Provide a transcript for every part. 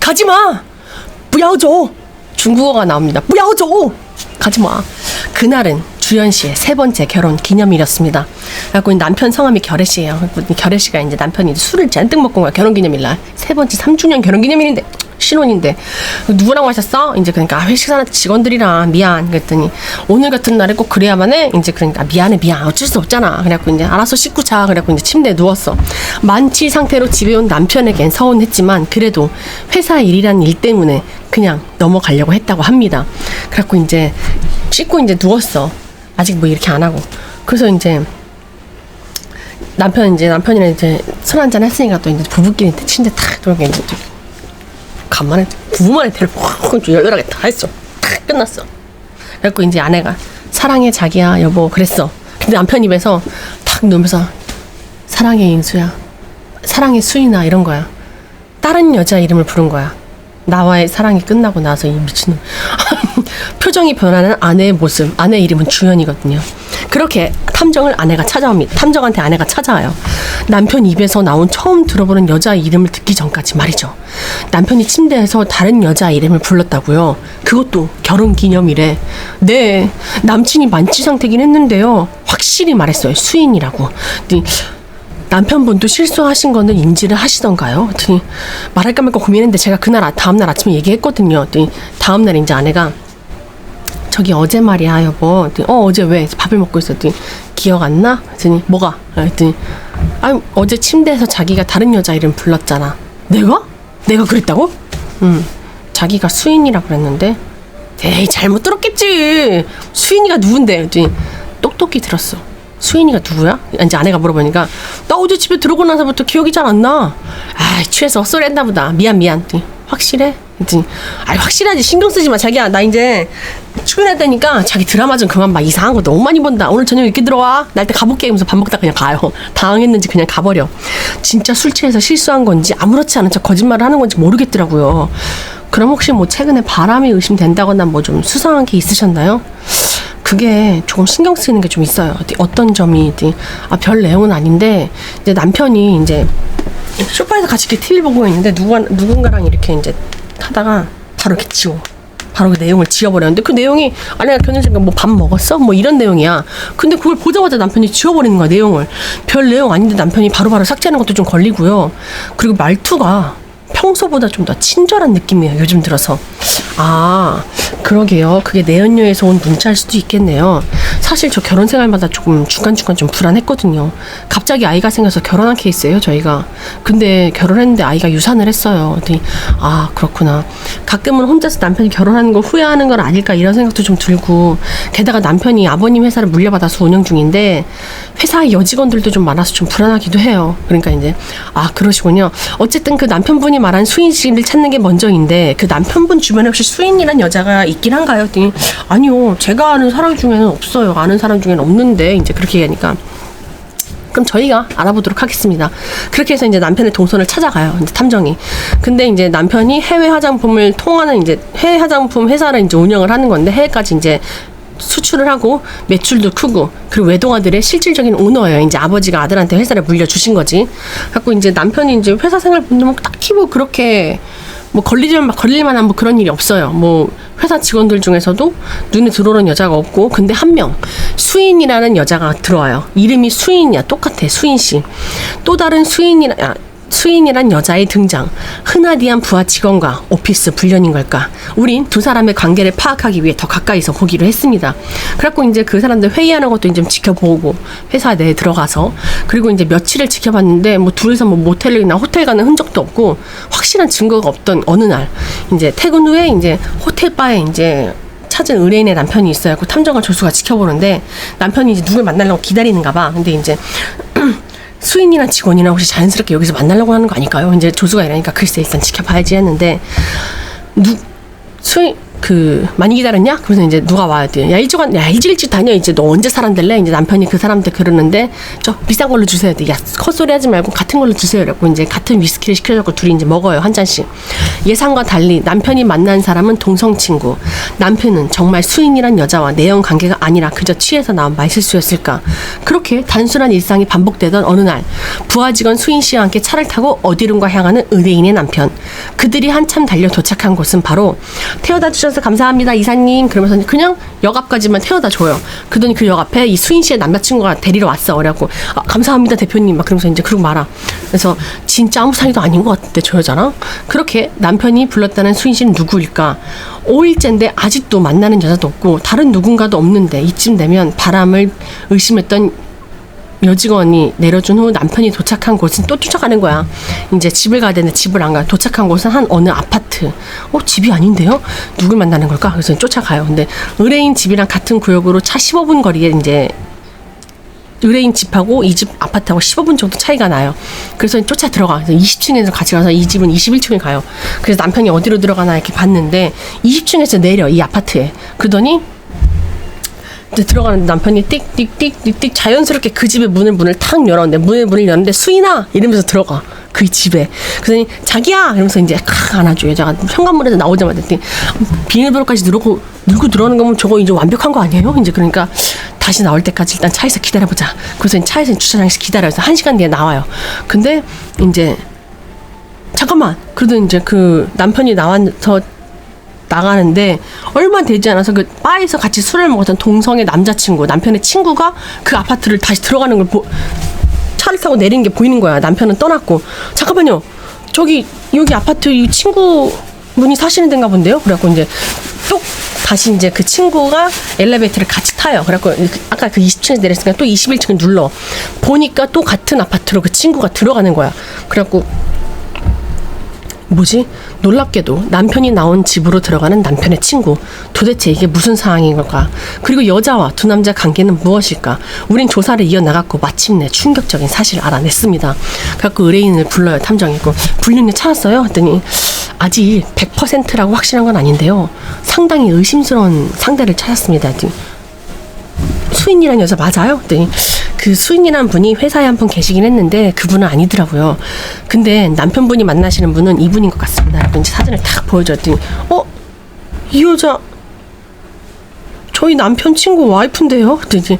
가지마! 뿌야오죠! 중국어가 나옵니다. 뿌야오죠! 가지마. 그날은 주연 씨의 3번째 결혼 기념일이었습니다. 그래갖고 남편 성함이 결혜씨예요. 결혜씨가 이제 남편이 술을 잔뜩 먹고 온 거야. 결혼 기념일날. 3번째 3주년 결혼 기념일인데, 신혼인데. 누구랑 마셨어? 이제 그러니까 회식사나 직원들이랑 미안. 그랬더니 오늘 같은 날에 꼭 그래야만 해? 이제 그러니까 미안. 어쩔 수 없잖아. 그래갖고 이제 알아서 씻고 자. 그래갖고 이제 침대에 누웠어. 만취 상태로 집에 온 남편에겐 서운했지만 그래도 회사 일이란 일 때문에 그냥 넘어가려고 했다고 합니다. 그래갖고 이제 씻고 이제 누웠어. 아직 뭐 이렇게 안 하고. 그래서 이제 남편이랑 이제 술 한잔 했으니까 또 이제 부부끼리 침대 탁 들어오게 이제 간만에 부부만의 대를 확 열렬하게 다 했어. 탁 끝났어. 그래갖고 이제 아내가 사랑해 자기야 여보 그랬어. 근데 남편 입에서 탁 누면서 사랑해 인수야, 사랑해 수인아 이런 거야. 다른 여자 이름을 부른 거야. 나와의 사랑이 끝나고 나서 이 미친놈. 표정이 변하는 아내의 모습. 아내 이름은 주연이거든요. 그렇게 탐정을 아내가 찾아옵니다. 탐정한테 아내가 찾아와요. 남편 입에서 나온 처음 들어보는 여자 이름을 듣기 전까지 말이죠. 남편이 침대에서 다른 여자 이름을 불렀다고요. 그것도 결혼 기념일에. 네, 남친이 만취 상태긴 했는데요. 확실히 말했어요. 수인이라고. 남편분도 실수하신 거는 인지를 하시던가요? 말할까 말까 고민했는데 제가 그날 다음날 아침에 얘기했거든요. 다음날 이제 아내가 저기 어제 말이야 여보. 어제 왜? 밥을 먹고 있었더니 기억 안 나? 그랬더니 뭐가? 그랬더니 아니 어제 침대에서 자기가 다른 여자 이름 불렀잖아. 내가? 내가 그랬다고? 응. 자기가 수인이라 그랬는데 에이 잘못 들었겠지. 수인이가 누군데? 그랬더니 똑똑히 들었어. 수인이가 누구야? 이제 아내가 물어보니까 나 어제 집에 들어오고 나서부터 기억이 잘 안 나. 아 취해서 헛소리 했나 보다. 미안. 확실해? 확실하지. 신경 쓰지 마 자기야. 나 이제 출근해야 되니까 자기 드라마 좀 그만 봐. 이상한 거 너무 많이 본다. 오늘 저녁 늦게 들어와. 날 때 가볼게 하면서 밥 먹다 그냥 가요. 당황했는지 그냥 가버려. 진짜 술 취해서 실수한 건지 아무렇지 않은 척 거짓말을 하는 건지 모르겠더라고요. 그럼 혹시 뭐 최근에 바람이 의심된다거나 뭐 좀 수상한 게 있으셨나요? 그게 조금 신경 쓰이는 게 좀 있어요. 어떤 점이 별 내용은 아닌데 이제 남편이 이제 소파에서 같이 이렇게 TV 보고 있는데 누군가랑 이렇게 이제 하다가 바로 이렇게 지워. 바로 그 내용을 지워버렸는데 그 내용이 아내가 견뎌지니까 뭐 밥 먹었어? 뭐 이런 내용이야. 근데 그걸 보자마자 남편이 지워버리는 거야. 내용을. 별 내용 아닌데 남편이 바로바로 삭제하는 것도 좀 걸리고요. 그리고 말투가 평소보다 좀 더 친절한 느낌이에요. 요즘 들어서. 아 그러게요. 그게 내연녀에서 온 문자일 수도 있겠네요. 사실 저 결혼 생활마다 조금 중간중간 좀 불안했거든요. 갑자기 아이가 생겨서 결혼한 케이스예요 저희가. 근데 결혼했는데 아이가 유산을 했어요. 아 그렇구나. 가끔은 혼자서 남편이 결혼하는 걸 후회하는 건 아닐까 이런 생각도 좀 들고, 게다가 남편이 아버님 회사를 물려받아서 운영 중인데 회사의 여직원들도 좀 많아서 좀 불안하기도 해요. 그러니까 이제 아 그러시군요. 어쨌든 그 남편분이 말한 수인 씨를 찾는 게 먼저인데 그 남편분 주변에 혹시 수인이란 여자가 있긴 한가요? 아니요 제가 아는 사람 중에는 없어요. 아는 사람 중에는 없는데 이제 그렇게 얘기하니까 그럼 저희가 알아보도록 하겠습니다. 그렇게 해서 이제 남편의 동선을 찾아가요. 이제 탐정이. 근데 이제 남편이 해외 화장품을 통하는 이제 해외 화장품 회사를 이제 운영을 하는 건데 해외까지 이제 수출을 하고 매출도 크고, 그리고 외동아들의 실질적인 오너예요. 이제 아버지가 아들한테 회사를 물려주신 거지. 갖고 이제 남편이 이제 회사 생활 보면 딱히 뭐 그렇게 뭐 걸릴만한 뭐 그런 일이 없어요. 뭐 회사 직원들 중에서도 눈에 들어오는 여자가 없고, 근데 한 명 수인이라는 여자가 들어와요. 이름이 수인이야. 똑같아. 수인 씨. 또 다른 수인이란 여자의 등장. 흔하디한 부하 직원과 오피스 불륜인 걸까? 우린 두 사람의 관계를 파악하기 위해 더 가까이서 보기로 했습니다. 그래갖고 이제 그 사람들 회의하는 것도 이제 좀 지켜보고 회사 내에 들어가서, 그리고 이제 며칠을 지켜봤는데 뭐 둘이서 뭐 모텔이나 호텔 가는 흔적도 없고 확실한 증거가 없던 어느 날 이제 퇴근 후에 이제 호텔 바에 이제 찾은 의뢰인의 남편이 있어요. 그 탐정관 조수가 지켜보는데 남편이 이제 누굴 만나려고 기다리는가 봐. 근데 이제 수인이랑 직원이랑 혹시 자연스럽게 여기서 만나려고 하는 거 아닐까요? 이제 조수가 이러니까 글쎄 일단 지켜봐야지 했는데 많이 기다렸냐? 그래서 이제 누가 와야 돼. 야, 일찍 다녀. 이제 너 언제 사람 될래? 이제 남편이 그 사람한테 그러는데, 저 비싼 걸로 주세요. 야, 헛소리 하지 말고 같은 걸로 주세요. 그래갖고 이제 같은 위스키를 시켜갖고 둘이 이제 먹어요. 한 잔씩. 예상과 달리 남편이 만난 사람은 동성 친구. 남편은 정말 수인이란 여자와 내연 관계가 아니라 그저 취해서 나온 말실수였을까? 그렇게 단순한 일상이 반복되던 어느 날, 부하 직원 수인 씨와 함께 차를 타고 어디론가 향하는 의뢰인의 남편. 그들이 한참 달려 도착한 곳은 바로 태워다 주셔서 감사합니다 이사님 그러면서 그냥 역 앞까지만 태워다 줘요. 그러더니 그 역 앞에 이 수인 씨의 남자친구가 데리러 왔어. 그래갖고 감사합니다 대표님 막 그러면서 이제 그러고 말아. 그래서 진짜 아무 사이도 아닌 것 같은데 저 여자랑. 그렇게 남편이 불렀다는 수인 씨는 누구일까? 5일째인데 아직도 만나는 여자도 없고 다른 누군가도 없는데 이쯤 되면 바람을 의심했던 여직원이 내려준 후 남편이 도착한 곳은 또 쫓아가는 거야. 이제 집을 가야 되는데 집을 안 가. 도착한 곳은 한 어느 아파트. 집이 아닌데요? 누굴 만나는 걸까? 그래서 쫓아가요. 근데 의뢰인 집이랑 같은 구역으로 차 15분 거리에 이제 의뢰인 집하고 이 집 아파트하고 15분 정도 차이가 나요. 그래서 쫓아 들어가. 그래서 20층에서 같이 가서 이 집은 21층에 가요. 그래서 남편이 어디로 들어가나 이렇게 봤는데 20층에서 내려 이 아파트에. 그러더니 들어가는 남편이 띡띡띡띡 자연스럽게 그 집의 문을 탁 열었는데 문을 열었는데 수인아 이러면서 들어가 그 집에. 그러더니 자기야 이러면서 이제 안아줘. 여자가 현관문에서 나오자마자 비밀번호까지 누르고 들어가는 거면 저거 이제 완벽한 거 아니에요? 이제 그러니까 다시 나올 때까지 일단 차에서 기다려보자. 그래서 차에서 주차장에서 기다려서 1시간 뒤에 나와요. 근데 이제 잠깐만. 그래도 이제 그 남편이 나와서 나가는데 얼마 되지 않아서 그 바에서 같이 술을 먹었던 동성의 남자친구, 남편의 친구가 그 아파트를 다시 들어가는 걸 차를 타고 내리는 게 보이는 거야. 남편은 떠났고. 잠깐만요. 여기 아파트 이 친구분이 사시는 데인가 본데요. 그래갖고 이제 또 다시 이제 그 친구가 엘리베이터를 같이 타요. 그래갖고 아까 그 20층에서 내렸으니까 또 21층을 눌러 보니까 또 같은 아파트로 그 친구가 들어가는 거야. 그래갖고 뭐지? 놀랍게도 남편이 나온 집으로 들어가는 남편의 친구. 도대체 이게 무슨 상황인 걸까? 그리고 여자와 두 남자 관계는 무엇일까? 우린 조사를 이어나갔고 마침내 충격적인 사실을 알아냈습니다. 그래갖고 의뢰인을 불러요. 탐정이고. 불륜에 찾았어요? 했더니 아직 100%라고 확실한 건 아닌데요. 상당히 의심스러운 상대를 찾았습니다. 수인이라는 여자 맞아요? 했더니 그 수인이라는 분이 회사에 한 분 계시긴 했는데 그분은 아니더라고요. 근데 남편분이 만나시는 분은 이분인 것 같습니다. 그래서 이제 사진을 딱 보여줬더니 이 여자 저희 남편 친구 와이프인데요? 그랬더니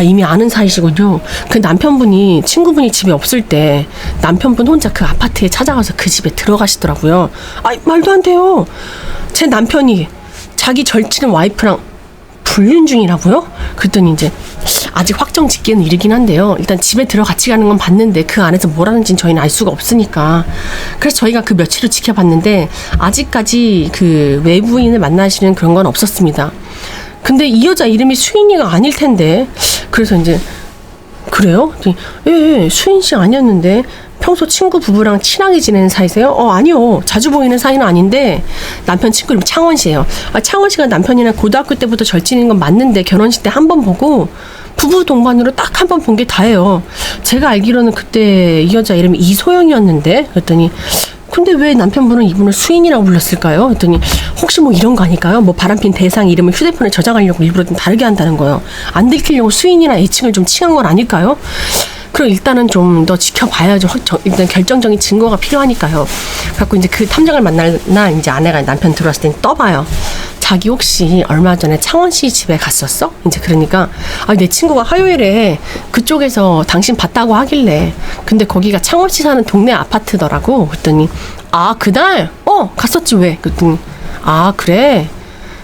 이미 아는 사이시군요. 그 남편분이 친구분이 집에 없을 때 남편분 혼자 그 아파트에 찾아가서 그 집에 들어가시더라고요. 말도 안 돼요. 제 남편이 자기 절친한 와이프랑 불륜 중이라고요? 그랬더니 이제 아직 확정 짓기에는 이르긴 한데요. 일단 집에 같이 가는 건 봤는데 그 안에서 뭘 하는지는 저희는 알 수가 없으니까. 그래서 저희가 그 며칠을 지켜봤는데 아직까지 그 외부인을 만나시는 그런 건 없었습니다. 근데 이 여자 이름이 수인이가 아닐 텐데. 그래서 이제 그래요? 예, 수인 씨 아니었는데 평소 친구 부부랑 친하게 지내는 사이세요? 아니요. 자주 보이는 사이는 아닌데 남편 친구 이름 창원 씨예요. 창원 씨가 남편이랑 고등학교 때부터 절친인 건 맞는데 결혼식 때 한 번 보고 부부 동반으로 딱 한 번 본 게 다예요. 제가 알기로는 그때 이 여자 이름이 이소영이었는데 그랬더니 근데 왜 남편분은 이분을 수인이라고 불렀을까요? 그랬더니 혹시 뭐 이런 거 아닐까요? 뭐 바람핀 대상 이름을 휴대폰에 저장하려고 일부러 좀 다르게 한다는 거예요. 안 들키려고 수인이나 애칭을 좀 칭한 건 아닐까요? 그럼 일단은 좀 더 지켜봐야죠. 일단 결정적인 증거가 필요하니까요. 그래갖고 이제 그 탐정을 만날 날 이제 아내가 남편 들어왔을 땐 떠봐요. 자기 혹시 얼마 전에 창원 씨 집에 갔었어? 이제 그러니까 내 친구가 화요일에 그쪽에서 당신 봤다고 하길래 근데 거기가 창원 씨 사는 동네 아파트더라고. 그랬더니 그날? 갔었지 왜? 그랬더니 그래?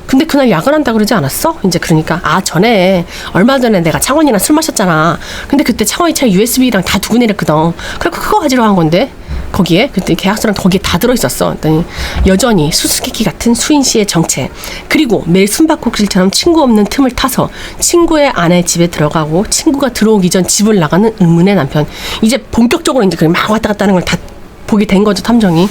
근데 그날 야근한다 그러지 않았어? 이제 그러니까 전에 얼마 전에 내가 창원이랑 술 마셨잖아. 근데 그때 창원이 차에 USB랑 다 두고 내렸거든. 그래서 그거 가지러 간 건데 거기에 그때 계약서랑 거기에 다 들어있었어. 그랬더니 여전히 수수께끼 같은 수인 씨의 정체, 그리고 매일 숨바꼭질처럼 친구 없는 틈을 타서 친구의 아내 집에 들어가고 친구가 들어오기 전 집을 나가는 의문의 남편. 이제 본격적으로 이제 막 왔다 갔다 하는 걸 다 보게 된 거죠, 탐정이.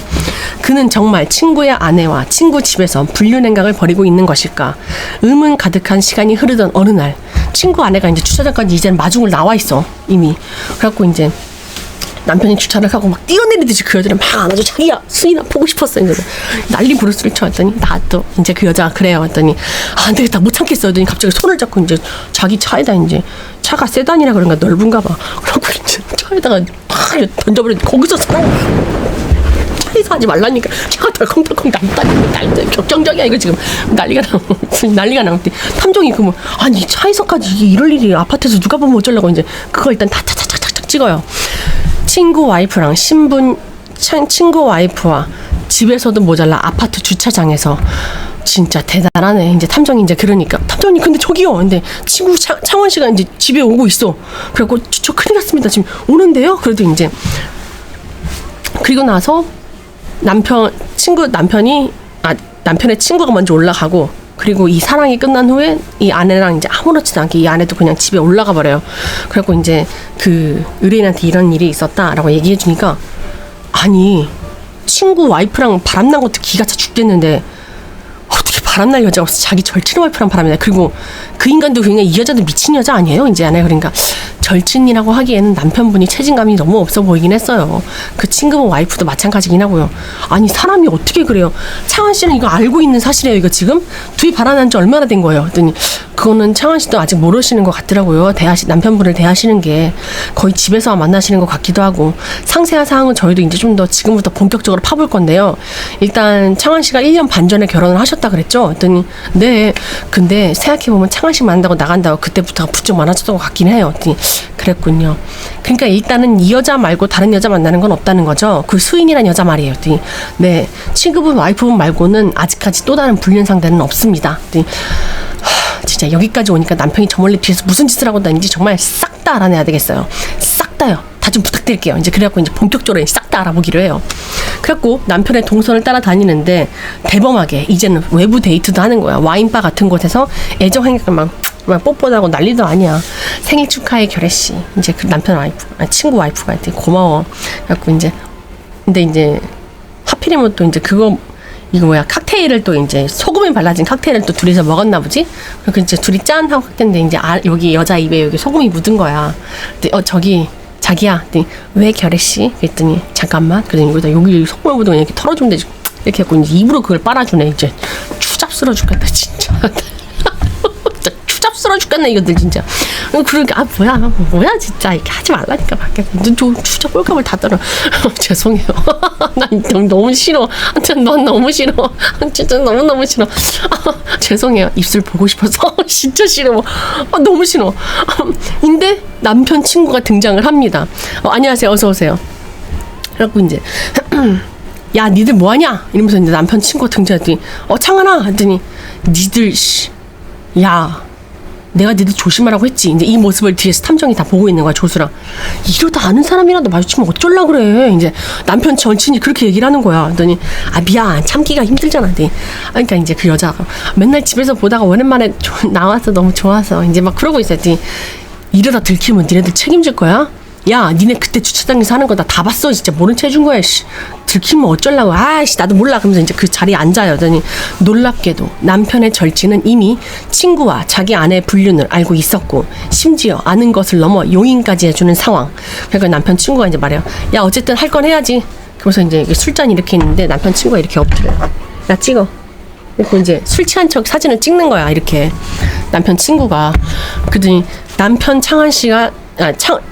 그는 정말 친구의 아내와 친구 집에서 불륜 행각을 벌이고 있는 것일까? 의문 가득한 시간이 흐르던 어느 날 친구 아내가 이제 주차장까지 이제는 마중을 나와 있어 이미. 그래갖고 이제 남편이 주차를 하고 막 뛰어내리듯이 그 여자를 막 안아줘. 자기야 수인아 보고 싶었어. 이제 난리 부르스를 쳐왔더니 나도 이제 그 여자가 그래요. 했더니 안 되겠다 못 참겠어. 했더니 갑자기 손을 잡고 이제 자기 차에다 이제 차가 세단이라 그런가 넓은가 봐. 그러고 이제 차에다가 팍 던져버렸는데 거기서 차에서 하지 말라니까 차가 덜컹덜컹 난리 격정적이야 이거 지금 난리가 나고 탐정이 그 뭐 아니 차에서까지 이게 이럴 일이 아파트에서 누가 보면 어쩌려고 이제 그거 일단 다 착착착착 찍어요. 친구 와이프랑 친구 와이프와 집에서도 모자라 아파트 주차장에서 진짜 대단하네. 이제 탐정이 이제 그러니까 탐정님 근데 저기요. 근데 친구 창원 씨가 이제 집에 오고 있어. 그래갖고 저 큰일 났습니다. 지금 오는데요. 그래도 이제 그리고 나서 남편의 친구가 먼저 올라가고 그리고 이 사랑이 끝난 후에 이 아내랑 이제 아무렇지도 않게 이 아내도 그냥 집에 올라가 버려요. 그래갖고 이제 그 의뢰인한테 이런 일이 있었다라고 얘기해 주니까 아니 친구 와이프랑 바람난 것도 기가 차 죽겠는데 어떻게 바람날 여자가 없어. 자기 절친 와이프랑 바람이나. 그리고 그 인간도 그냥 이 여자도 미친 여자 아니에요 이제 아내. 그러니까 절친이라고 하기에는 남편분이 책임감이 너무 없어 보이긴 했어요. 그 친구분 와이프도 마찬가지긴 하고요. 아니 사람이 어떻게 그래요. 창원 씨는 이거 알고 있는 사실이에요. 이거 지금 둘이 바람난 지 얼마나 된 거예요. 그랬더니 그거는 창원 씨도 아직 모르시는 것 같더라고요. 남편분을 대하시는 게 거의 집에서 만나시는 것 같기도 하고. 상세한 사항은 저희도 이제 좀 더 지금부터 본격적으로 파볼 건데요. 일단 창원 씨가 1년 반 전에 결혼을 하셨다 그랬죠. 그랬더니 네 근데 생각해보면 창원 씨 만나고 나간다고 그때부터 부쩍 많아졌던 것 같긴 해요. 그랬더니 그랬군요. 그러니까 일단은 이 여자 말고 다른 여자 만나는 건 없다는 거죠. 그 수인이란 여자 말이에요. 그랬더니 네 친구분 와이프분 말고는 아직까지 또 다른 불륜 상대는 없습니다. 그랬더니 진짜 여기까지 오니까 남편이 저 멀리 뒤에서 무슨 짓을 하고 다니는지 정말 싹 다 알아내야 되겠어요. 싹 다요. 다 좀 부탁드릴게요. 이제 그래갖고 이제 본격적으로 싹 다 알아보기로 해요. 그래갖고 남편의 동선을 따라다니는데 대범하게 이제는 외부 데이트도 하는 거야. 와인바 같은 곳에서 애정행위를 막 뽀뽀도 하고 난리도 아니야. 생일 축하해 결혜씨. 이제 그 남편 와이프, 친구 와이프가 이제 고마워. 그래갖고 이제 근데 이제 하필이면 또 이제 이거 뭐야 칵테일을 또 이제 소금이 발라진 칵테일을 또 둘이서 먹었나 보지. 그래서 이제 둘이 짠 하고 했는데 이제 여기 여자 입에 여기 소금이 묻은 거야. 근데 저기 자기야. 왜 결혜씨? 그랬더니 잠깐만. 그랬더니 여기 소금을 묻은 거 이렇게 털어주면 되지. 이렇게 해갖고 이제 입으로 그걸 빨아주네. 이제 추잡스러워 죽겠다 진짜. 추잡스러워 죽겠네 이것들 진짜. 그러니까 뭐야 진짜 이렇게 하지 말라니까 밖에 진짜 꼴값을 다 떨어. 죄송해요. 난 너무 싫어. 넌 너무 싫어. 진짜 너무 싫어. 죄송해요. 입술 보고 싶어서 진짜 싫어. 너무 싫어. 근데 남편 친구가 등장을 합니다. 안녕하세요. 어서 오세요. 그래갖고 이제 야 니들 뭐하냐 이러면서 이제 남편 친구가 등장했더니 창하나 했더니 니들 야 내가 니들 조심하라고 했지. 이제 이 모습을 뒤에서 탐정이 다 보고 있는 거야 조수랑. 이러다 아는 사람이라도 마주치면 어쩌려 그래. 이제 남편 절친이 그렇게 얘기를 하는 거야. 그랬더니 미안 참기가 힘들잖아. 그러니까 이제 그 여자가 맨날 집에서 보다가 오랜만에 나와서 너무 좋아서 이제 막 그러고 있었지. 이러다 들키면 니네들 책임질 거야? 야 니네 그때 주차장에서 하는 거 다 봤어. 진짜 모른 체 해준 거야. 들키면 어쩌려고. 나도 몰라. 그러면서 이제 그 자리에 앉아요. 그러더니 놀랍게도 남편의 절친은 이미 친구와 자기 아내의 불륜을 알고 있었고 심지어 아는 것을 넘어 용인까지 해주는 상황. 그러니까 남편 친구가 이제 말해요. 야 어쨌든 할 건 해야지. 그러면서 이제 술잔 이렇게 있는데 남편 친구가 이렇게 엎드려요. 야 찍어. 그리고 이제 술 취한 척 사진을 찍는 거야. 이렇게 남편 친구가. 그러더니 남편 창한 씨가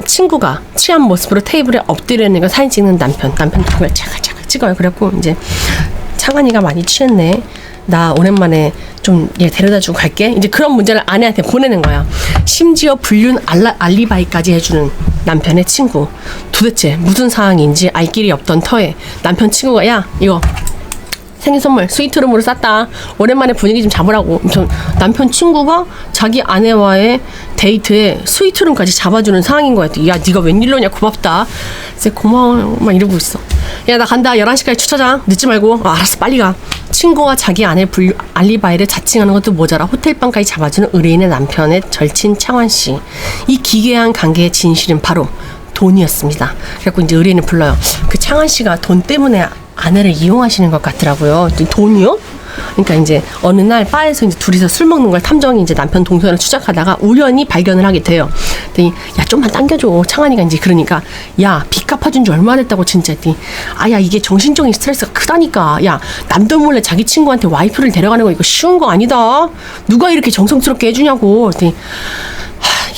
친구가 취한 모습으로 테이블에 엎드려있는 거 사진 찍는 남편 그걸 차가차가 찍어요. 그래갖고 이제 창한이가 많이 취했네. 나 오랜만에 좀 얘 데려다주고 갈게. 이제 그런 문제를 아내한테 보내는 거야. 심지어 불륜 알리바이까지 해주는 남편의 친구. 도대체 무슨 상황인지 알 길이 없던 터에 남편 친구가 야 이거 생일 선물 스위트룸으로 쌌다. 오랜만에 분위기 좀 잡으라고. 남편 친구가 자기 아내와의 데이트에 스위트룸까지 잡아주는 상황인 거야. 야 네가 웬일로냐 고맙다. 이제 고마워 막 이러고 있어. 야 나 간다. 11시까지 주차장 늦지 말고. 알았어 빨리 가. 친구와 자기 아내 알리바이를 자칭하는 것도 모자라 호텔방까지 잡아주는 의뢰인의 남편의 절친 창환씨. 이 기괴한 관계의 진실은 바로 돈이었습니다. 그래갖고 이제 의뢰인을 불러요. 그 창환씨가 돈 때문에 아내를 이용하시는 것 같더라고요. 돈이요? 그러니까 이제 어느 날 바에서 이제 둘이서 술 먹는 걸 탐정이 이제 남편 동선을 추적하다가 우연히 발견을 하게 돼요. 그랬더니 야 좀만 당겨줘. 창한이가 이제 그러니까 야 빚 갚아준 지 얼마 됐다고 진짜 했더니 아야 이게 정신적인 스트레스가 크다니까. 야 남들 몰래 자기 친구한테 와이프를 데려가는 거 이거 쉬운 거 아니다. 누가 이렇게 정성스럽게 해주냐고. 그랬더니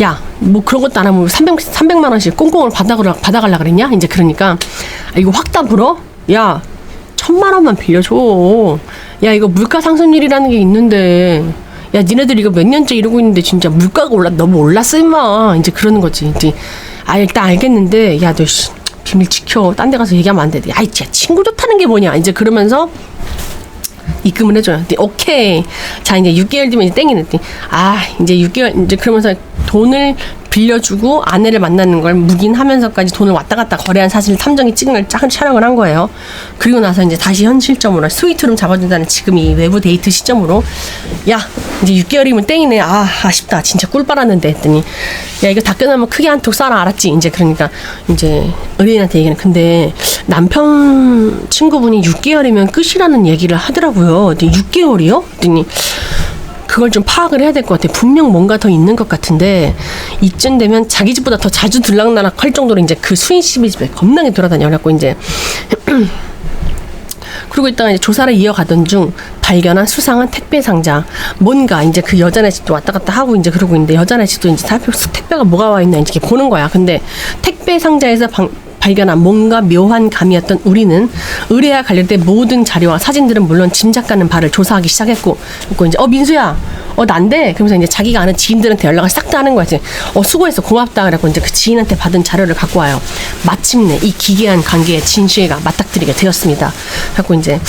야 뭐 그런 것도 안 하면 300만 원씩 꽁꽁을 받아갈라 그랬냐. 이제 그러니까 이거 확 다 불어. 야 1000만 원만 빌려줘. 야 이거 물가 상승률이라는 게 있는데 야 니네들 이거 몇 년째 이러고 있는데 진짜 물가가 너무 올랐어 임마. 이제 그러는 거지. 이제 일단 알겠는데 야 너 비밀 지켜. 딴 데 가서 얘기하면 안 돼. 아이 진짜 친구 좋다는 게 뭐냐. 이제 그러면서 입금을 해줘요. 오케이. 자 이제 6개월 뒤면 이제 땡이네. 이제 6개월 이제 그러면서 돈을 빌려주고 아내를 만나는 걸 묵인하면서까지 돈을 왔다 갔다 거래한 사실 탐정이 찍은 걸 촬영을 한 거예요. 그리고 나서 이제 다시 현실점으로 스위트룸 잡아준다는 지금 이 외부 데이트 시점으로 야 이제 6개월이면 땡이네. 아쉽다. 진짜 꿀 빨았는데 했더니 야 이거 다 끝나면 크게 한턱 쏴라 알았지. 이제 그러니까 이제 의뢰인한테 얘기는 근데 남편 친구분이 6개월이면 끝이라는 얘기를 하더라고요. 6개월이요? 했더니 그걸 좀 파악을 해야 될 것 같아. 분명 뭔가 더 있는 것 같은데 이쯤 되면 자기 집보다 더 자주 들락날락 할 정도로 이제 그 수인 씨 집에 겁나게 돌아다녀. 그래갖고 이제 그러고 있다가 이제 조사를 이어가던 중 발견한 수상한 택배 상자. 뭔가 이제 그 여자네 집도 왔다 갔다 하고 이제 그러고 있는데 여자네 집도 이제 택배가 뭐가 와 있나 이제 이렇게 보는 거야. 근데 택배 상자에서 발견한 뭔가 묘한 감이었던 우리는 의뢰와 관련된 모든 자료와 사진들은 물론 짐작 가는 바를 조사하기 시작했고, 그리고 이제 민수야, 난데. 그러면서 이제 자기가 아는 지인들한테 연락을 싹 다 하는 거야. 이제 수고했어, 고맙다. 그래갖고 이제 그 지인한테 받은 자료를 갖고 와요. 마침내 이 기괴한 관계의 진실가 맞닥뜨리게 되었습니다. 그래갖고 이제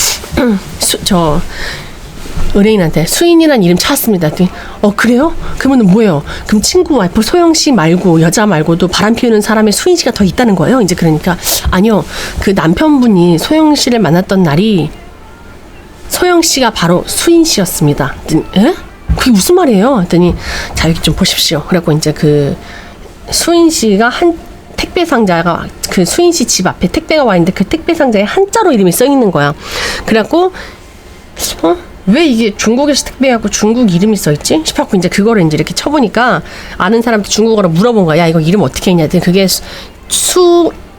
의뢰인한테 수인이란 이름 찾았습니다. 그래요? 그러면 뭐예요? 그럼 친구 와이프 소영씨 말고 여자 말고도 바람 피우는 사람의 수인씨가 더 있다는 거예요? 이제 그러니까 아니요. 그 남편분이 소영씨를 만났던 날이 소영씨가 바로 수인씨였습니다. 에? 그게 무슨 말이에요? 했더니 자 여기 좀 보십시오. 그래갖고 이제 그 수인씨가 한 택배 상자가 그 수인씨 집 앞에 택배가 와 있는데 그 택배 상자에 한자로 이름이 써 있는 거야. 그래갖고 왜 이게 중국에서 택배하고 중국 이름이 써있지? 싶었고 이제 그거를 이제 이렇게 쳐보니까 아는 사람한테 중국어로 물어본 거야. 야 이거 이름 어떻게 했냐? 그게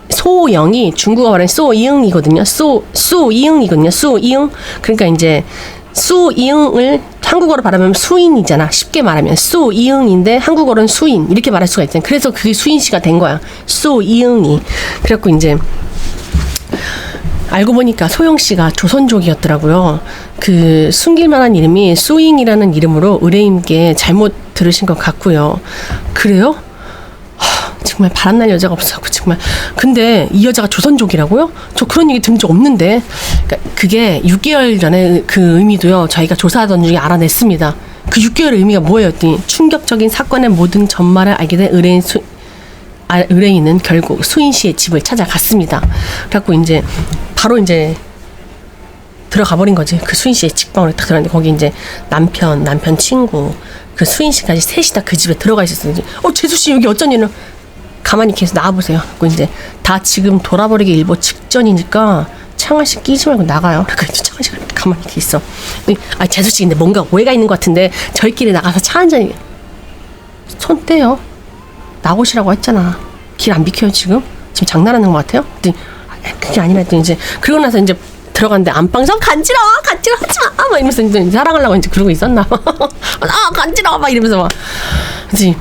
소영이 중국어 말하면 소이응이거든요. 소이응이거든요. 소이응. 그러니까 이제 소이응을 한국어로 말하면 수인이잖아. 쉽게 말하면 소이응인데 한국어로는 수인 이렇게 말할 수가 있잖아. 그래서 그게 수인씨가 된 거야. 소이응이. 그래갖고 이제 알고 보니까 소영씨가 조선족이었더라고요. 그 숨길만한 이름이 수잉이라는 이름으로 의뢰인께 잘못 들으신 것 같고요. 그래요? 정말 바람날 여자가 없었고 정말. 근데 이 여자가 조선족이라고요? 저 그런 얘기 들은 적 없는데. 그러니까 그게 6개월 전에 그 의미도요. 저희가 조사하던 중에 알아냈습니다. 그 6개월의 의미가 뭐예요? 충격적인 사건의 모든 전말을 알게 된 의뢰인은 결국 수인 씨의 집을 찾아갔습니다. 그래갖고 이제 바로 이제 들어가 버린 거지. 그 수인 씨의 직방으로 딱 들어갔는데 거기 이제 남편 친구, 그 수인 씨까지 셋이 다 그 집에 들어가 있었어요. 재수 씨 여기 어쩐 일로? 가만히 계속 나와보세요. 그리고 이제 다 지금 돌아버리기 일보 직전이니까 창한 씨 끼지 말고 나가요. 그러니까 창한 씨가 가만히 이렇게 있어. 재수 씨 근데 뭔가 오해가 있는 것 같은데 저희끼리 나가서 차 한잔. 손 떼요. 나오시라고 했잖아. 길 안 비켜요 지금? 지금 장난하는 것 같아요? 그게 아니라 했더니 이제 그러고 나서 이제 들어갔는데 안방에서 간지러워 하지마 막 이러면서 이제 사랑하려고 이제 그러고 있었나 봐. 간지러워 막 이러면서 막 그치.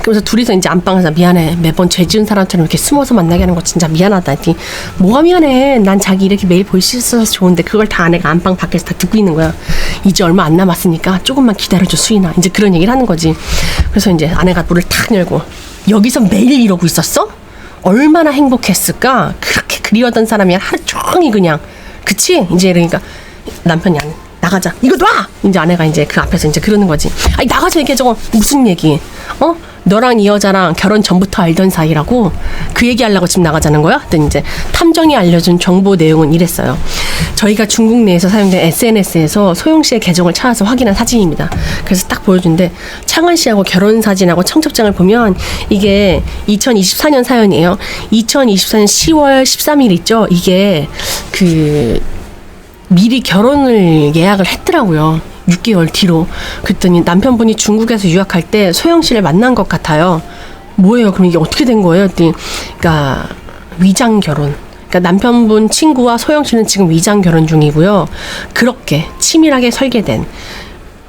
그래서 둘이서 이제 안방에서 미안해 매번 죄 지은 사람처럼 이렇게 숨어서 만나게 하는 거 진짜 미안하다 했더니 뭐가 미안해 난 자기 이렇게 매일 볼 수 있어서 좋은데 그걸 다 아내가 안방 밖에서 다 듣고 있는 거야. 이제 얼마 안 남았으니까 조금만 기다려줘 수인아 이제 그런 얘기를 하는 거지. 그래서 이제 아내가 문을 탁 열고 여기서 매일 이러고 있었어? 얼마나 행복했을까? 그렇게 그리웠던 사람이 하루 종일 그냥 그치? 이제 그러니까 남편이 나가자 이거 놔! 이제 아내가 이제 그 앞에서 이제 그러는 거지. 아니 나가자 이게 저거 무슨 얘기? 너랑 이 여자랑 결혼 전부터 알던 사이라고? 그 얘기하려고 지금 나가자는 거야? 그랬더니 이제 탐정이 알려준 정보 내용은 이랬어요. 저희가 중국 내에서 사용된 SNS에서 소영 씨의 계정을 찾아서 확인한 사진입니다. 그래서 딱 보여준데 창한 씨하고 결혼 사진하고 청첩장을 보면 이게 2024년 사연이에요. 2024년 10월 13일 있죠? 이게 그 미리 결혼을 예약을 했더라고요. 6개월 뒤로. 그랬더니 남편분이 중국에서 유학할 때 소영 씨를 만난 것 같아요. 뭐예요? 그럼 이게 어떻게 된 거예요? 그랬더니 그러니까 위장 결혼. 그러니까 남편분 친구와 소영 씨는 지금 위장 결혼 중이고요. 그렇게 치밀하게 설계된.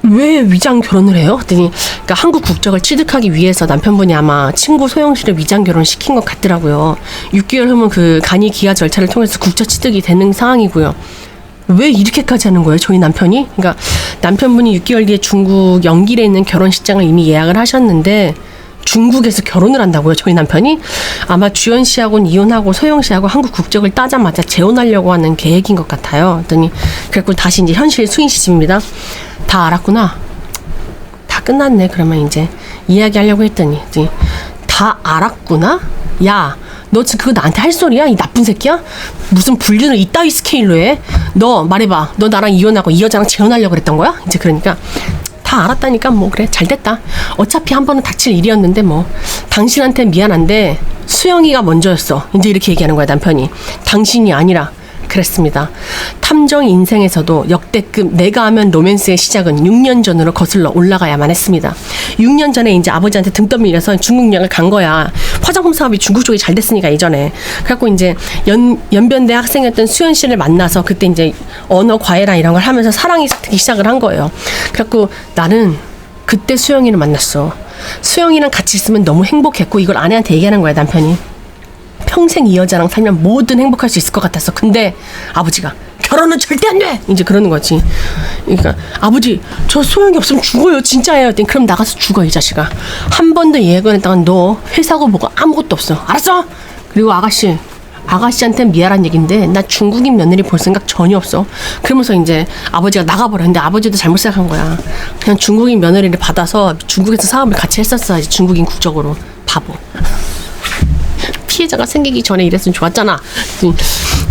왜 위장 결혼을 해요? 그랬더니 그러니까 한국 국적을 취득하기 위해서 남편분이 아마 친구 소영 씨를 위장 결혼 시킨 것 같더라고요. 6개월 후면 그 간이 기하 절차를 통해서 국적 취득이 되는 상황이고요. 왜 이렇게까지 하는 거예요? 저희 남편이? 그러니까 남편분이 6개월 뒤에 중국 영길에 있는 결혼식장을 이미 예약을 하셨는데 중국에서 결혼을 한다고요? 저희 남편이? 아마 주연 씨하고는 이혼하고 소영 씨하고 한국 국적을 따자마자 재혼하려고 하는 계획인 것 같아요. 그랬더니 그래갖고 다시 이제 현실 수인 씨 집입니다. 다 알았구나. 다 끝났네. 그러면 이제 이야기하려고 했더니 다 알았구나? 야, 너 지금 그거 나한테 할 소리야? 이 나쁜 새끼야? 무슨 불륜을 이따위 스케일로 해? 너 말해봐. 너 나랑 이혼하고 이 여자랑 재혼하려고 그랬던 거야? 이제 그러니까 다 알았다니까. 뭐 그래, 잘됐다. 어차피 한 번은 닥칠 일이었는데 뭐 당신한테 미안한데 수영이가 먼저였어. 이제 이렇게 얘기하는 거야 남편이. 당신이 아니라. 그랬습니다. 탐정 인생에서도 역대급 내가 하면 로맨스의 시작은 6년 전으로 거슬러 올라가야만 했습니다. 6년 전에 이제 아버지한테 등 떠밀려서 중국 여행을 간 거야. 화장품 사업이 중국 쪽이 잘 됐으니까 예전에. 그래갖고 이제 연변대 학생이었던 수연 씨를 만나서 그때 이제 언어 과외랑 이런 걸 하면서 사랑이 되기 시작을 한 거예요. 그래갖고 나는 그때 수영이를 만났어. 수영이랑 같이 있으면 너무 행복했고 이걸 아내한테 얘기하는 거야 남편이. 평생 이 여자랑 살면 뭐든 행복할 수 있을 것 같았어. 근데 아버지가 결혼은 절대 안 돼! 이제 그러는 거지. 그러니까 아버지 저 소영이 없으면 죽어요. 진짜예요. 그랬더니 그럼 나가서 죽어 이 자식아. 한 번 더 예언했다가 너 회사고 뭐고 아무것도 없어. 알았어? 그리고 아가씨한테 미안한 얘기인데 나 중국인 며느리 볼 생각 전혀 없어. 그러면서 이제 아버지가 나가버려. 근데 아버지도 잘못 생각한 거야. 그냥 중국인 며느리를 받아서 중국에서 사업을 같이 했었어야지. 중국인 국적으로. 바보. 피해자가 생기기 전에 이랬으면 좋았잖아.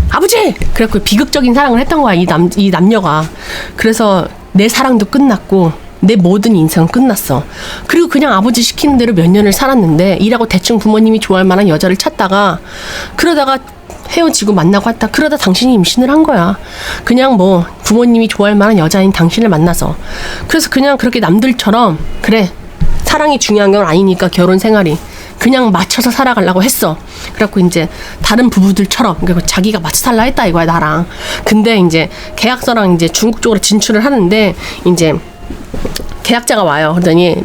아버지! 그래갖고 비극적인 사랑을 했던 거야, 이 남녀가. 그래서 내 사랑도 끝났고, 내 모든 인생은 끝났어. 그리고 그냥 아버지 시키는 대로 몇 년을 살았는데, 일하고 대충 부모님이 좋아할 만한 여자를 찾다가, 그러다가 헤어지고 만나고 했다. 그러다 당신이 임신을 한 거야. 그냥 뭐, 부모님이 좋아할 만한 여자인 당신을 만나서. 그래서 그냥 그렇게 남들처럼, 그래, 사랑이 중요한 건 아니니까 결혼 생활이. 그냥 맞춰서 살아가려고 했어. 그래갖고 이제 다른 부부들처럼 그러니까 자기가 맞춰 살라 했다 이거야 나랑. 근데 이제 계약서랑 이제 중국 쪽으로 진출을 하는데 이제 계약자가 와요. 그러더니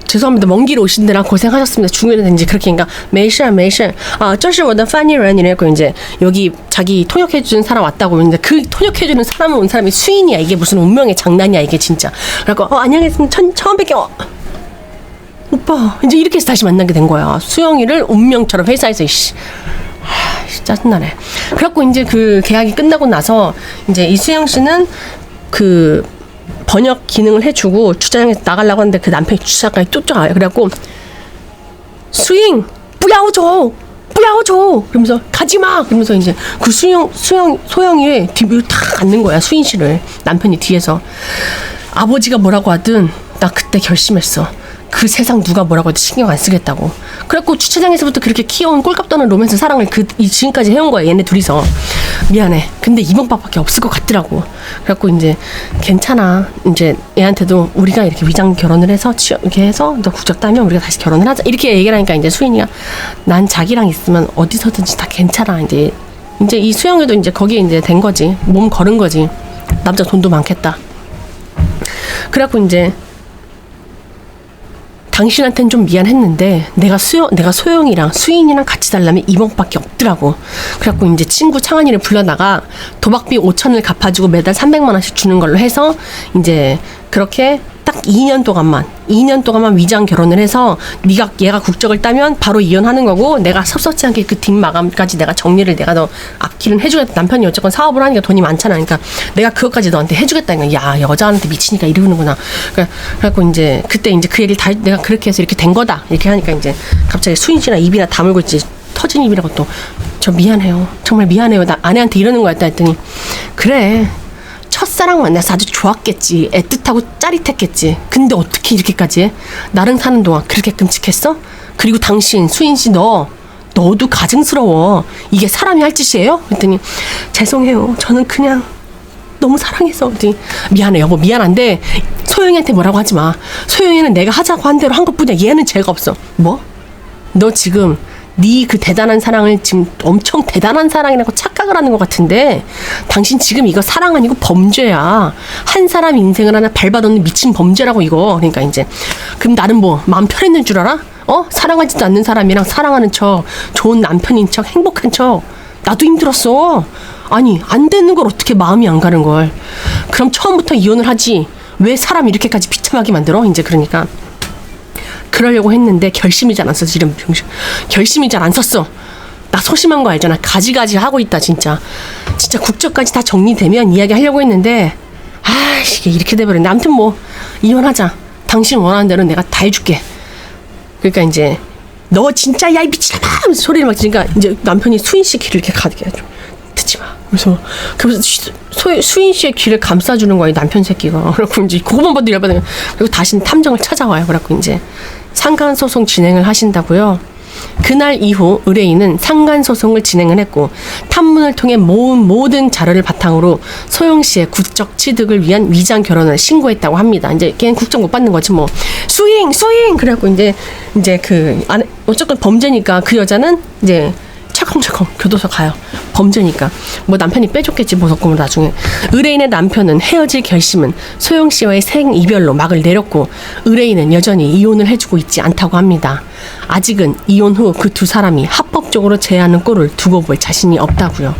죄송합니다. 먼 길 오신 데랑 고생하셨습니다. 중국에는 이제 그렇게 그러니까 没事没事 这是我的翻译人 이래갖고 이제 여기 자기 통역해주는 사람 왔다고. 근데 그 통역해주는 사람은 온 사람이 수인이야. 이게 무슨 운명의 장난이야 이게 진짜. 그래갖고 안녕하세요. 처음 뵙게 오빠 이제 이렇게 해서 다시 만나게 된 거야. 수영이를 운명처럼 회사에서 짜증나네. 그래갖고 이제 그 계약이 끝나고 나서 이제 이수영 씨는 그 번역 기능을 해주고 주차장에서 나가려고 하는데 그 남편이 주차장까지 쫓아가요. 그래갖고 수잉 뿌야오죠 그러면서 가지마 그러면서 이제 그 소영이의 뒤로 탁 앉는 거야. 수인 씨를 남편이 뒤에서. 아버지가 뭐라고 하든 나 그때 결심했어. 그 세상 누가 뭐라고 해도 신경 안 쓰겠다고. 그래갖고 주차장에서부터 그렇게 키워온 꼴값 떠는 로맨스 사랑을 지금까지 해온 거야. 얘네 둘이서. 미안해. 근데 이번 밥밖에 없을 것 같더라고. 그래갖고 이제 괜찮아. 이제 애한테도 우리가 이렇게 위장 결혼을 해서 이렇게 해서 너 국적 따면 우리가 다시 결혼을 하자. 이렇게 얘기를 하니까 이제 수인이가 난 자기랑 있으면 어디서든지 다 괜찮아. 이제 이 수영이도 이제 거기에 이제 된 거지. 몸 걸은 거지. 남자 돈도 많겠다. 그래갖고 이제 당신한테는 좀 미안했는데 내가 소영이랑 수인이랑 같이 살려면 2억밖에 없더라고. 그래갖고 이제 친구 창한이를 불러다가 도박비 5천을 갚아주고 매달 300만 원씩 주는 걸로 해서 이제 그렇게 딱 2년 동안만 위장 결혼을 해서 얘가 국적을 따면 바로 이혼하는 거고 내가 섭섭지 않게 그 뒷마감까지 내가 정리를 내가 너 앞길은 해주겠다. 남편이 어쨌건 사업을 하니까 돈이 많잖아. 그러니까 내가 그것까지 너한테 해주겠다. 야 여자한테 미치니까 이러는구나. 그래갖고 이제 그때 이제 그 얘기를 다 내가 그렇게 해서 이렇게 된 거다. 이렇게 하니까 이제 갑자기 수인 씨나 입이나 다물고 있지. 터진 입이라고 또 저 미안해요. 정말 미안해요. 나 아내한테 이러는 거였다 했더니 그래. 첫사랑 만나서 아주 좋았겠지. 애틋하고 짜릿했겠지. 근데 어떻게 이렇게까지 해? 나랑 사는 동안 그렇게 끔찍했어? 그리고 당신 수인 씨 너 너도 가증스러워. 이게 사람이 할 짓이에요? 그랬더니 죄송해요. 저는 그냥 너무 사랑해서. 그랬더니 미안해 여보, 미안한데 소영이한테 뭐라고 하지 마. 소영이는 내가 하자고 한 대로 한 것뿐이야. 얘는 죄가 없어. 뭐? 너 지금 네 그 대단한 사랑을 지금 엄청 대단한 사랑이라고 착각을 하는 것 같은데, 당신 지금 이거 사랑 아니고 범죄야. 한 사람 인생을 하나 밟아놓는 미친 범죄라고 이거. 그러니까 이제 그럼 나는 뭐 마음 편했는 줄 알아? 사랑하지도 않는 사람이랑 사랑하는 척, 좋은 남편인 척, 행복한 척. 나도 힘들었어. 아니 안 되는 걸 어떻게 마음이 안 가는 걸. 그럼 처음부터 이혼을 하지 왜 사람 이렇게까지 비참하게 만들어? 이제 그러니까 그러려고 했는데 결심이 잘 안 썼어. 이런 병신 결심이 잘 안 썼어. 나 소심한 거 알잖아. 가지가지 하고 있다 진짜. 진짜 국적까지 다 정리되면 이야기 하려고 했는데 이게 이렇게 돼버렸네. 아무튼 뭐 이혼하자. 당신 원하는 대로 내가 다 해줄게. 그러니까 이제 너 진짜 야 이 미친놈아 하면서 소리를 막 지니까 이제 남편이 수인 씨 귀를 이렇게 가득 해줘. 듣지 마. 그래서 수인 씨의 귀를 감싸주는 거예요, 남편 새끼가. 그래갖고 이제 그거만 봐도 열받아요. 그리고 다시 탐정을 찾아와요. 그래갖고 이제 상간소송 진행을 하신다고요. 그날 이후 의뢰인은 상간소송을 진행을 했고 탐문을 통해 모은 모든 자료를 바탕으로 소영 씨의 국적 취득을 위한 위장 결혼을 신고했다고 합니다. 이제 걔는 국적 못 받는 거지 뭐. 수잉 그래갖고 이제 그 안에 어쨌건 범죄니까 그 여자는 이제 철컹철컹 교도소 가요. 범죄니까 뭐 남편이 빼줬겠지 보석금을 나중에. 의뢰인의 남편은 헤어질 결심은 소영 씨와의 생이별로 막을 내렸고 의뢰인은 여전히 이혼을 해주고 있지 않다고 합니다. 아직은 이혼 후 그 두 사람이 합법적으로 재하는 꼴을 두고 볼 자신이 없다고요.